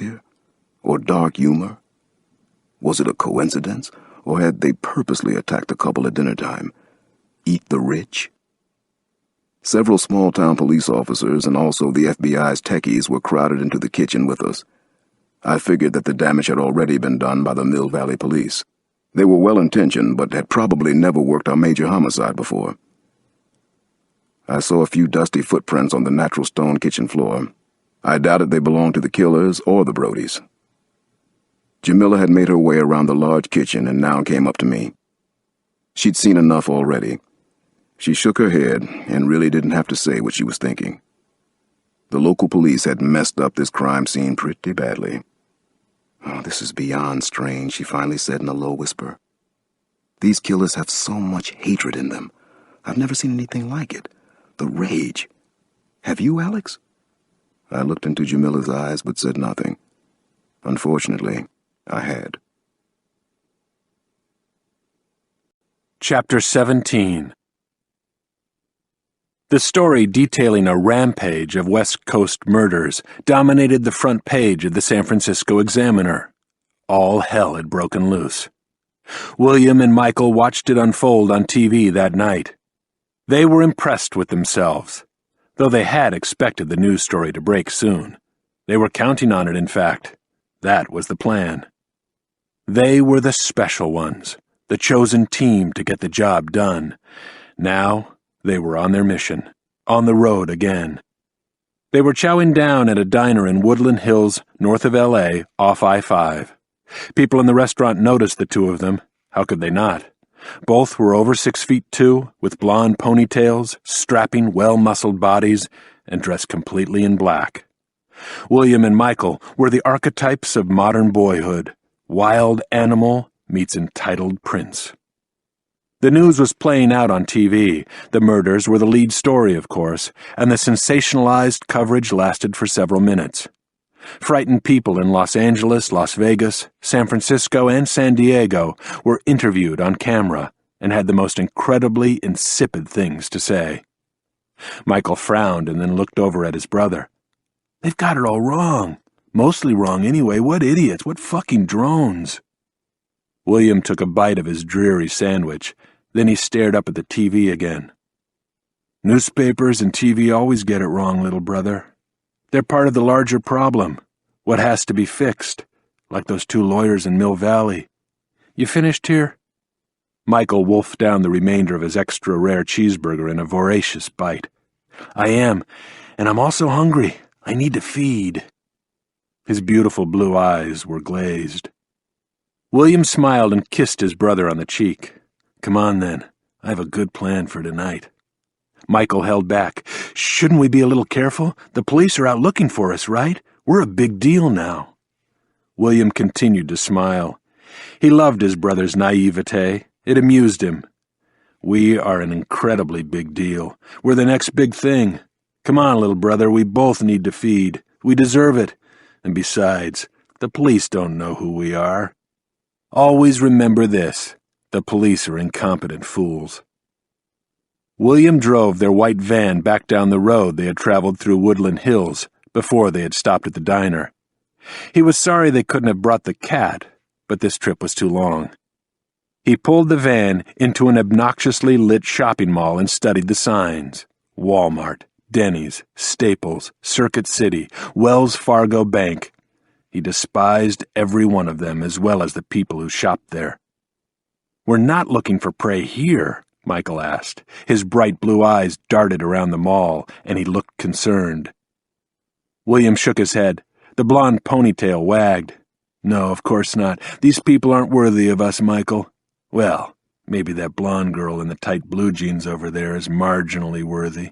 here? Or dark humor? Was it a coincidence, or had they purposely attacked the couple at dinner time? Eat the rich? Several small-town police officers and also the FBI's techies were crowded into the kitchen with us. I figured that the damage had already been done by the Mill Valley Police. They were well-intentioned, but had probably never worked a major homicide before. I saw a few dusty footprints on the natural stone kitchen floor. I doubted they belonged to the killers or the Brodies. Jamila had made her way around the large kitchen and now came up to me. She'd seen enough already. She shook her head and really didn't have to say what she was thinking. The local police had messed up this crime scene pretty badly. "Oh, this is beyond strange," she finally said in a low whisper. "These killers have so much hatred in them. I've never seen anything like it. The rage. Have you, Alex?" I looked into Jamila's eyes but said nothing. Unfortunately, I had. Chapter 17. The story detailing a rampage of West Coast murders dominated the front page of the San Francisco Examiner. All hell had broken loose. William and Michael watched it unfold on TV that night. They were impressed with themselves, though they had expected the news story to break soon. They were counting on it, in fact. That was the plan. They were the special ones, the chosen team to get the job done. Now, they were on their mission, on the road again. They were chowing down at a diner in Woodland Hills, north of L.A., off I-5. People in the restaurant noticed the two of them. How could they not? Both were over 6'2", with blonde ponytails, strapping, well-muscled bodies, and dressed completely in black. William and Michael were the archetypes of modern boyhood. Wild animal meets entitled prince. The news was playing out on TV. The murders were the lead story, of course, and the sensationalized coverage lasted for several minutes. Frightened people in Los Angeles, Las Vegas, San Francisco, and San Diego were interviewed on camera and had the most incredibly insipid things to say. Michael frowned and then looked over at his brother. "They've got it all wrong. Mostly wrong anyway. What idiots. What fucking drones." William took a bite of his dreary sandwich. Then he stared up at the TV again. "Newspapers and TV always get it wrong, little brother. They're part of the larger problem, what has to be fixed, like those two lawyers in Mill Valley. You finished here?" Michael wolfed down the remainder of his extra-rare cheeseburger in a voracious bite. "I am, and I'm also hungry. I need to feed." His beautiful blue eyes were glazed. William smiled and kissed his brother on the cheek. "Come on, then. I have a good plan for tonight." Michael held back. "Shouldn't we be a little careful? The police are out looking for us, right? We're a big deal now." William continued to smile. He loved his brother's naivete. It amused him. "We are an incredibly big deal. We're the next big thing. Come on, little brother, we both need to feed. We deserve it. And besides, the police don't know who we are. Always remember this. The police are incompetent fools." William drove their white van back down the road they had traveled through Woodland Hills before they had stopped at the diner. He was sorry they couldn't have brought the cat, but this trip was too long. He pulled the van into an obnoxiously lit shopping mall and studied the signs. Walmart, Denny's, Staples, Circuit City, Wells Fargo Bank. He despised every one of them as well as the people who shopped there. "We're not looking for prey here?" Michael asked. His bright blue eyes darted around the mall, and he looked concerned. William shook his head. The blonde ponytail wagged. "No, of course not. These people aren't worthy of us, Michael. Well, maybe that blonde girl in the tight blue jeans over there is marginally worthy."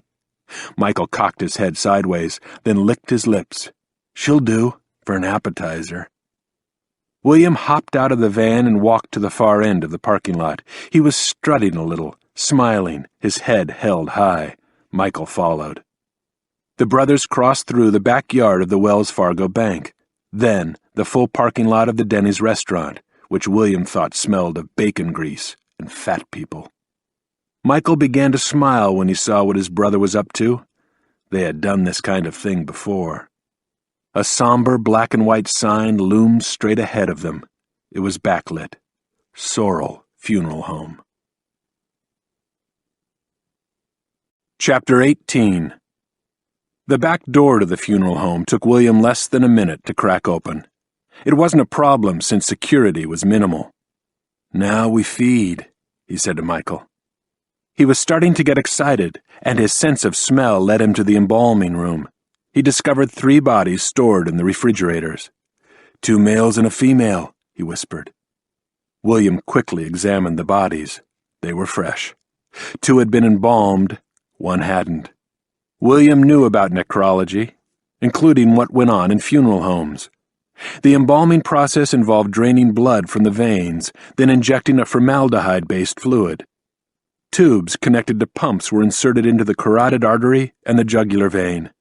Michael cocked his head sideways, then licked his lips. "She'll do, for an appetizer." William hopped out of the van and walked to the far end of the parking lot. He was strutting a little, smiling, his head held high. Michael followed. The brothers crossed through the backyard of the Wells Fargo Bank, then the full parking lot of the Denny's restaurant, which William thought smelled of bacon grease and fat people. Michael began to smile when he saw what his brother was up to. They had done this kind of thing before. A somber black and white sign loomed straight ahead of them. It was backlit. Sorrel Funeral Home. Chapter 18. The back door to the funeral home took William less than a minute to crack open. It wasn't a problem since security was minimal. "Now we feed," he said to Michael. He was starting to get excited, and his sense of smell led him to the embalming room. He discovered 3 bodies stored in the refrigerators. "2 males and a female," he whispered. William quickly examined the bodies. They were fresh. 2 had been embalmed, 1 hadn't. William knew about necrology, including what went on in funeral homes. The embalming process involved draining blood from the veins, then injecting a formaldehyde-based fluid. Tubes connected to pumps were inserted into the carotid artery and the jugular vein.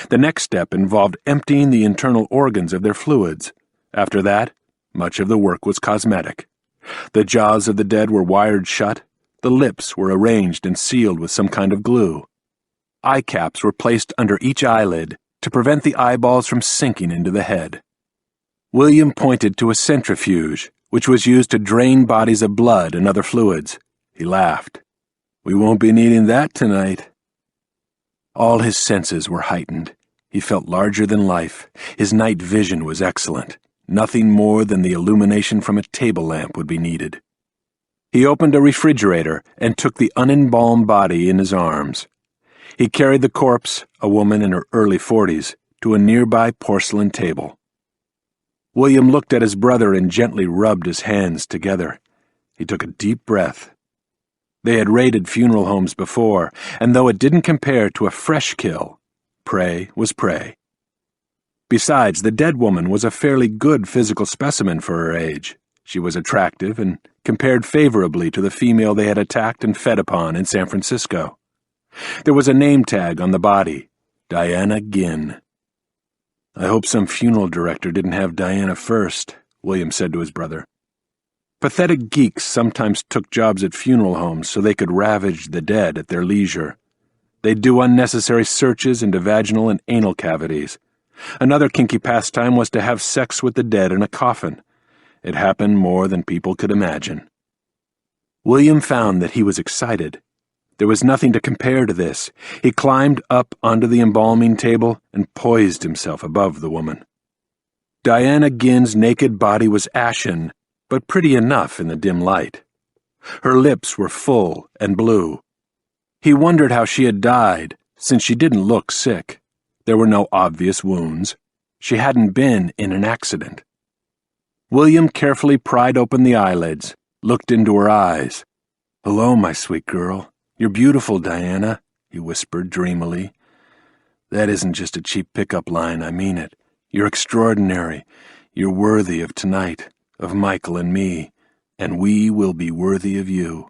The next step involved emptying the internal organs of their fluids. After that, much of the work was cosmetic. The jaws of the dead were wired shut. The lips were arranged and sealed with some kind of glue. Eye caps were placed under each eyelid to prevent the eyeballs from sinking into the head. William pointed to a centrifuge, which was used to drain bodies of blood and other fluids. He laughed. "We won't be needing that tonight." All his senses were heightened. He felt larger than life. His night vision was excellent. Nothing more than the illumination from a table lamp would be needed. He opened a refrigerator and took the unembalmed body in his arms. He carried the corpse, a woman in her early 40s, to a nearby porcelain table. William looked at his brother and gently rubbed his hands together. He took a deep breath. They had raided funeral homes before, and though it didn't compare to a fresh kill, prey was prey. Besides, the dead woman was a fairly good physical specimen for her age. She was attractive and compared favorably to the female they had attacked and fed upon in San Francisco. There was a name tag on the body, Diana Ginn. "I hope some funeral director didn't have Diana first," William said to his brother. Pathetic geeks sometimes took jobs at funeral homes so they could ravage the dead at their leisure. They'd do unnecessary searches into vaginal and anal cavities. Another kinky pastime was to have sex with the dead in a coffin. It happened more than people could imagine. William found that he was excited. There was nothing to compare to this. He climbed up onto the embalming table and poised himself above the woman. Diana Ginn's naked body was ashen, but pretty enough in the dim light. Her lips were full and blue. He wondered how she had died, since she didn't look sick. There were no obvious wounds. She hadn't been in an accident. William carefully pried open the eyelids, looked into her eyes. "Hello, my sweet girl. You're beautiful, Diana," he whispered dreamily. "That isn't just a cheap pickup line, I mean it. You're extraordinary. You're worthy of tonight, of Michael and me, and we will be worthy of you."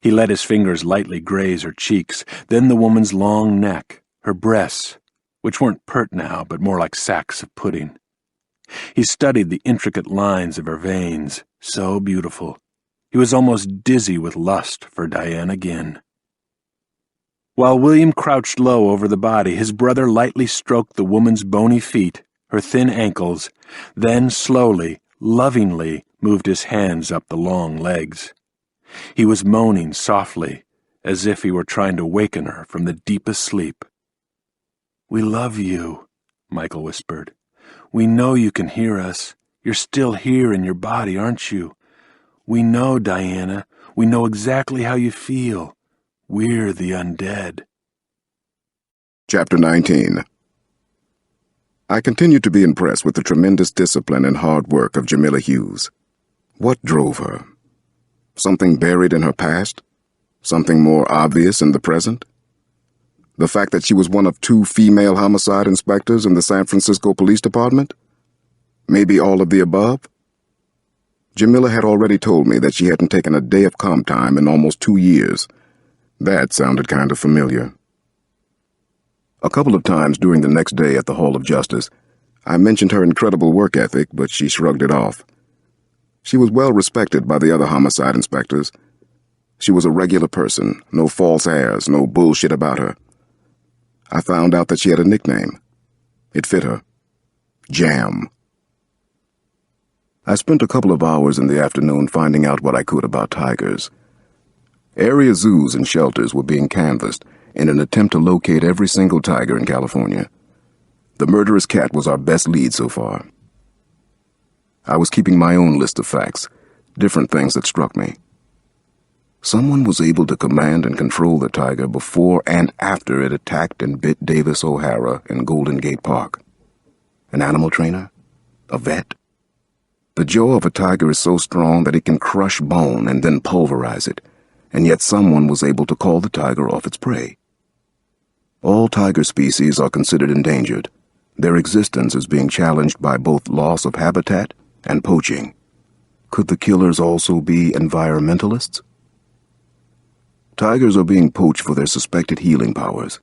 He let his fingers lightly graze her cheeks, then the woman's long neck, her breasts, which weren't pert now, but more like sacks of pudding. He studied the intricate lines of her veins, so beautiful. He was almost dizzy with lust for Diana Ginn. While William crouched low over the body, his brother lightly stroked the woman's bony feet, her thin ankles, then slowly, lovingly moved his hands up the long legs. He was moaning softly, as if he were trying to waken her from the deepest sleep. "We love you," Michael whispered. "We know you can hear us. You're still here in your body, aren't you? We know, Diana. We know exactly how you feel. We're the undead." Chapter 19. I continued to be impressed with the tremendous discipline and hard work of Jamila Hughes. What drove her? Something buried in her past? Something more obvious in the present? The fact that she was one of 2 female homicide inspectors in the San Francisco Police Department? Maybe all of the above? Jamila had already told me that she hadn't taken a day of comp time in almost 2 years. That sounded kind of familiar. A couple of times during the next day at the Hall of Justice, I mentioned her incredible work ethic, but she shrugged it off. She was well respected by the other homicide inspectors. She was a regular person, no false airs, no bullshit about her. I found out that she had a nickname. It fit her. Jam. I spent a couple of hours in the afternoon finding out what I could about tigers. Area zoos and shelters were being canvassed in an attempt to locate every single tiger in California. The murderous cat was our best lead so far. I was keeping my own list of facts, different things that struck me. Someone was able to command and control the tiger before and after it attacked and bit Davis O'Hara in Golden Gate Park. An animal trainer? A vet? The jaw of a tiger is so strong that it can crush bone and then pulverize it, and yet someone was able to call the tiger off its prey. All tiger species are considered endangered. Their existence is being challenged by both loss of habitat and poaching. Could the killers also be environmentalists? Tigers are being poached for their suspected healing powers.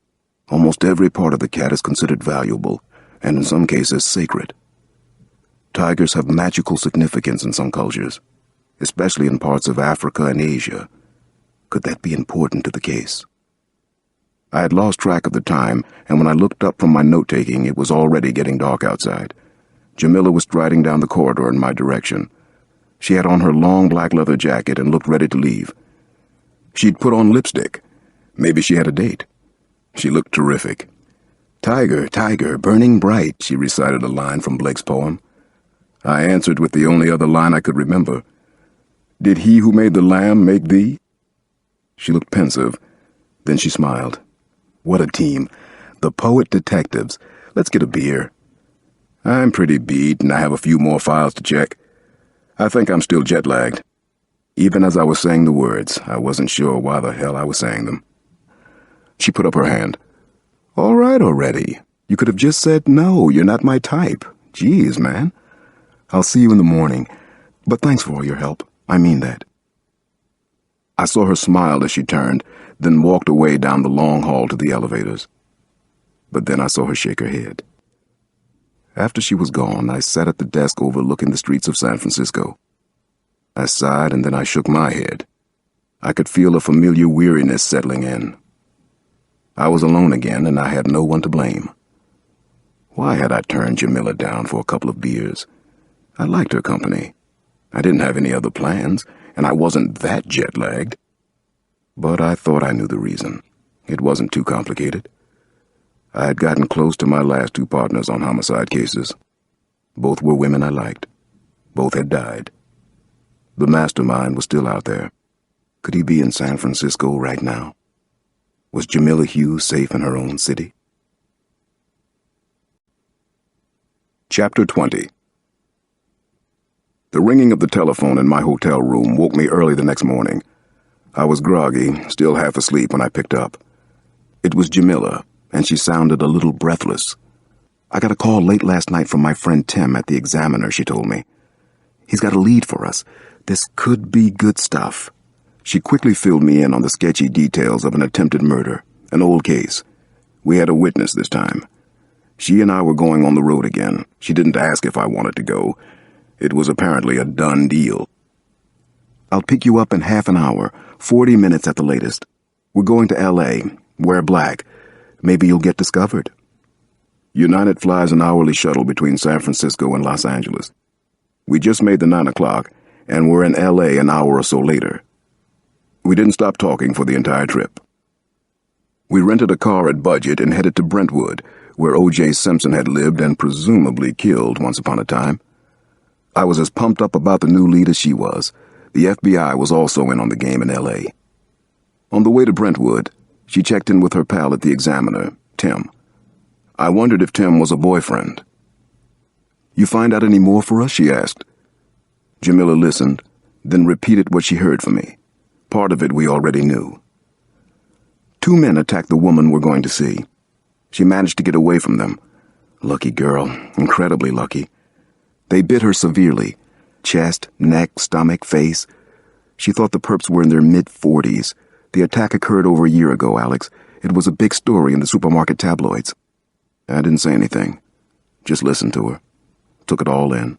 Almost every part of the cat is considered valuable, and in some cases sacred. Tigers have magical significance in some cultures, especially in parts of Africa and Asia. Could that be important to the case? I had lost track of the time, and when I looked up from my note-taking, it was already getting dark outside. Jamila was striding down the corridor in my direction. She had on her long black leather jacket and looked ready to leave. She'd put on lipstick. Maybe she had a date. She looked terrific. "Tiger, tiger, burning bright," she recited a line from Blake's poem. I answered with the only other line I could remember. "Did he who made the lamb make thee?" She looked pensive. Then she smiled. "What a team. The poet detectives. Let's get a beer." "I'm pretty beat, and I have a few more files to check. I think I'm still jet-lagged." Even as I was saying the words, I wasn't sure why the hell I was saying them. She put up her hand. "All right already. You could have just said, no, you're not my type. Jeez, man. I'll see you in the morning. But thanks for all your help. I mean that." I saw her smile as she turned, then walked away down the long hall to the elevators. But then I saw her shake her head. After she was gone, I sat at the desk overlooking the streets of San Francisco. I sighed and then I shook my head. I could feel a familiar weariness settling in. I was alone again and I had no one to blame. Why had I turned Jamila down for a couple of beers? I liked her company. I didn't have any other plans, and I wasn't that jet-lagged. But I thought I knew the reason. It wasn't too complicated. I had gotten close to my last two partners on homicide cases. Both were women I liked. Both had died. The mastermind was still out there. Could he be in San Francisco right now? Was Jamila Hughes safe in her own city? Chapter 20. The ringing of the telephone in my hotel room woke me early the next morning. I was groggy, still half asleep when I picked up. It was Jamila, and she sounded a little breathless. "I got a call late last night from my friend Tim at the Examiner," she told me. "He's got a lead for us. This could be good stuff." She quickly filled me in on the sketchy details of an attempted murder, an old case. We had a witness this time. She and I were going on the road again. She didn't ask if I wanted to go. It was apparently a done deal. "I'll pick you up in half an hour, 40 minutes at the latest. We're going to L.A. Wear black. Maybe you'll get discovered." United flies an hourly shuttle between San Francisco and Los Angeles. We just made the 9 o'clock, and we're in L.A. an hour or so later. We didn't stop talking for the entire trip. We rented a car at budget and headed to Brentwood, where O.J. Simpson had lived and presumably killed once upon a time. I was as pumped up about the new lead as she was. The FBI was also in on the game in L.A. On the way to Brentwood, she checked in with her pal at the Examiner, Tim. I wondered if Tim was a boyfriend. "You find out any more for us?" she asked. Jamila listened, then repeated what she heard from me. Part of it we already knew. 2 men attacked the woman we're going to see. She managed to get away from them. Lucky girl, incredibly lucky. They bit her severely. Chest, neck, stomach, face. She thought the perps were in their mid-40s. The attack occurred over a year ago, Alex. It was a big story in the supermarket tabloids. I didn't say anything. Just listened to her. Took it all in.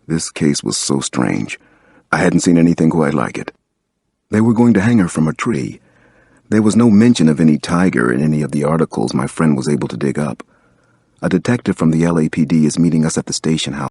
This case was so strange. I hadn't seen anything quite like it. They were going to hang her from a tree. There was no mention of any tiger in any of the articles my friend was able to dig up. A detective from the LAPD is meeting us at the station house.